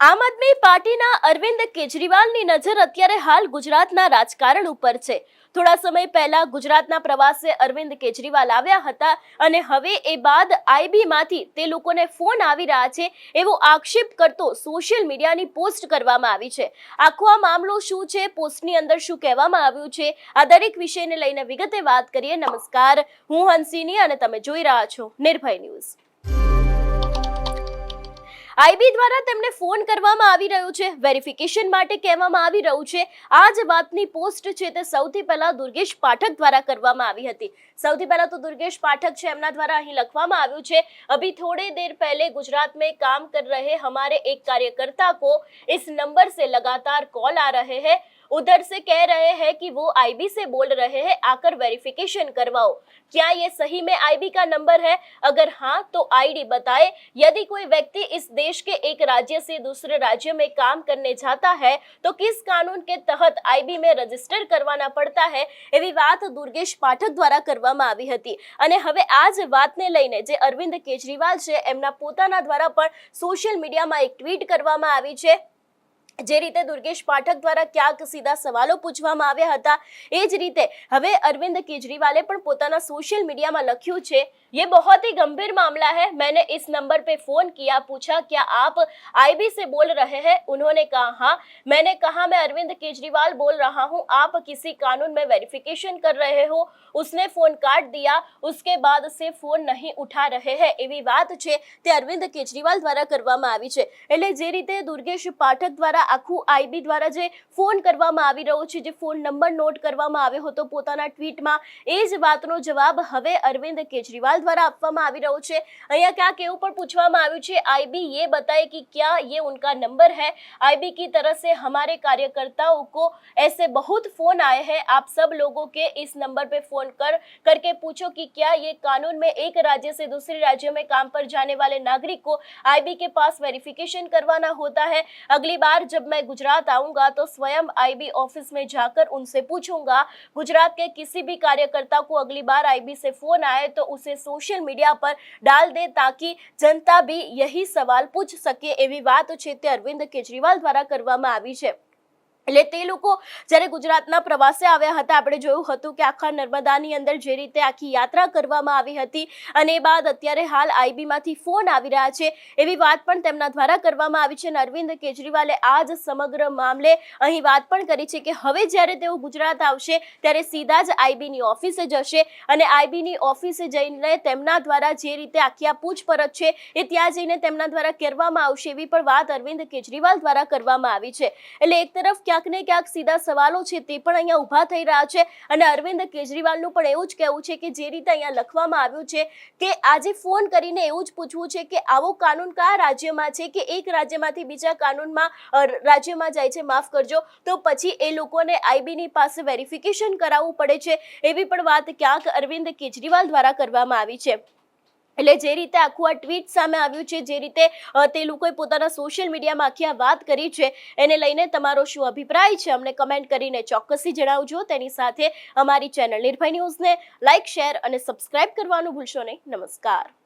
આમ આદમી પાર્ટીના અરવિંદ કેજરીવાલની નજર અત્યારે હાલ ગુજરાતના રાજકારણ ઉપર છે। થોડા સમય પહેલા ગુજરાતના પ્રવાસે અરવિંદ કેજરીવાલ આવ્યા હતા અને હવે એ બાદ આઈબીમાંથી તે લોકોને ફોન આવી રહ્યા છે એવો આક્ષેપ કરતો સોશિયલ મીડિયાની પોસ્ટ કરવામાં આવી છે। આખો આ મામલો શું છે, પોસ્ટની અંદર શું કહેવામાં આવ્યું છે, આ દરેક વિષયને લઈને વિગતે વાત કરીએ। નમસ્કાર, હું હંસિની અને તમે જોઈ રહ્યા છો નિર્ભય ન્યૂઝ। આઈબી દ્વારા તેમને ફોન કરવામાં આવી રહ્યો છે, વેરિફિકેશન માટે કહેવામાં આવી રહ્યું છે। આ જ વાતની પોસ્ટ છે તે સૌથી પહેલા દુર્ગેશ પાઠક દ્વારા કરવામાં આવી હતી। સૌથી પહેલા તો દુર્ગેશ પાઠક છે એમના દ્વારા અહીં લખવામાં આવ્યું છે, अभी थोड़ी देर पहले गुजरात में काम कर रहे हमारे एक कार्यकर्ता को इस नंबर से लगातार कॉल आ रहे हैं, उधर से कह रहे हैं कि वो आईबी से बोल रहे हैं, आकर वेरिफिकेशन करवाओ। क्या ये सही में आईबी का नंबर है? अगर हाँ तो आईडी बताए। यदि कोई व्यक्ति इस देश के एक राज्य से दूसरे राज्य में काम करने जाता है तो किस कानून के तहत आईबी में रजिस्टर करवाना पड़ता है, એવી વાત દુર્ગેશ પાઠક દ્વારા કરવામાં આવી હતી। અને હવે આ જ વાતને લઈને જે અરવિંદ કેજરીવાલ છે એમના પોતાના દ્વારા પણ સોશિયલ મીડિયામાં એક ટ્વીટ કરવામાં આવી છે। જે રીતે દુર્ગેશ પાઠક દ્વારા ક્યાંક સીધા સવાલો પૂછવામાં આવ્યા હતા એ જ રીતે હવે અરવિંદ કેજરીવાલે પણ પોતાના સોશિयल मीडिया में लख्યું છે, ये बहुत ही गंभीर मामला है। मैंने इस नंबर पे फोन किया, पूछा क्या आप आईबी से बोल रहे हैं? उन्होंने कहा हाँ। मैंने कहा मैं अरविंद केजरीवाल बोल रहा हूँ, आप किसी कानून में वेरिफिकेशन कर रहे हो। उसने फोन काट दिया, उसके बाद से फोन नहीं उठा रहे हैं। એવી વાત છે તે અરવિંદ કેજરીવાલ દ્વારા કરવામાં આવી છે। એટલે જે રીતે દુર્ગેશ પાઠક દ્વારા આખું આઈબી દ્વારા જે ફોન કરવામાં આવી રહ્યો છે, જે ફોન નંબર નોટ કરવામાં આવ્યો હતો પોતાના ટ્વીટમાં, એ જ વાતનો જવાબ હવે અરવિંદ કેજરીવાલ द्वारा આપવામાં આવી રહ્યો છે। અહીંયા ક્યાંક એવું પણ પૂછવામાં આવ્યું છે, आईबी ये बताए कि क्या ये उनका नंबर है? आईबी की तरफ से हमारे कार्यकर्ताओं को ऐसे बहुत फोन आए हैं, आप सब लोगों के इस नंबर पे फोन करके पूछो कि क्या ये कानून में एक राज्य से दूसरे राज्य में काम पर जाने वाले नागरिक को आईबी के पास वेरिफिकेशन करवाना होता है। अगली बार जब मैं गुजरात आऊंगा तो स्वयं आईबी ऑफिस में जाकर उनसे पूछूंगा। गुजरात के किसी भी कार्यकर्ता को अगली बार आईबी से फोन आए तो उसे सोशल मीडिया पर डाल दे ताकि जनता भी यही सवाल पूछ सके। એવી વાત છે તે અરવિંદ કેજરીવાલ દ્વારા કરવામાં આવી છે। એટલે તે લોકો જ્યારે ગુજરાતના પ્રવાસે આવ્યા હતા, આપણે જોયું હતું કે આખા નર્મદાની અંદર જે રીતે આખી યાત્રા કરવામાં આવી હતી અને એ બાદ અત્યારે હાલ આઈબીમાંથી ફોન આવી રહ્યા છે એવી વાત પણ તેમના દ્વારા કરવામાં આવી છે। અને અરવિંદ કેજરીવાલે આ જ સમગ્ર મામલે અહીં વાત પણ કરી છે કે હવે જ્યારે તેઓ ગુજરાત આવશે ત્યારે સીધા જ આઈબીની ઓફિસે જશે અને આઈબીની ઓફિસે જઈને તેમના દ્વારા જે રીતે આખી આ પૂછપરછ છે એ ત્યાં જઈને તેમના દ્વારા કરવામાં આવશે એવી પણ વાત અરવિંદ કેજરીવાલ દ્વારા કરવામાં આવી છે। એટલે એક તરફ ક્યાંક ને ક્યાંક સીધા સવાલો છે તે પણ અહીંયા ઊભા થઈ રહ્યા છે અને અરવિંદ કેજરીવાલનું પણ એવું જ કહેવું છે કે જે રીતે અહીંયા લખવામાં આવ્યું છે કે આજે ફોન કરીને એવું જ પૂછવું છે કે આવો કાનૂન કયા રાજ્યમાં છે કે એક રાજ્યમાંથી બીજા કાનૂનમાં રાજ્યમાં જાય છે, માફ કરજો, તો પછી એ લોકોને આઈબીની પાસે વેરિફિકેશન કરાવવું પડે છે એવી પણ વાત ક્યાંક અરવિંદ કેજરીવાલ દ્વારા કરવામાં આવી છે। એટલે જે રીતે આખું આ ટ્વીટ સામે આવ્યું છે, જે રીતે તે લોકોએ પોતાના સોશિયલ મીડિયામાં આખી આ વાત કરી છે, એને લઈને તમારો શું અભિપ્રાય છે અમને કમેન્ટ કરીને ચોક્કસથી જણાવજો। તેની સાથે અમારી ચેનલ નિર્ભય ન્યૂઝને લાઇક, શેર અને સબસ્ક્રાઇબ કરવાનું ભૂલશો નહીં। નમસ્કાર।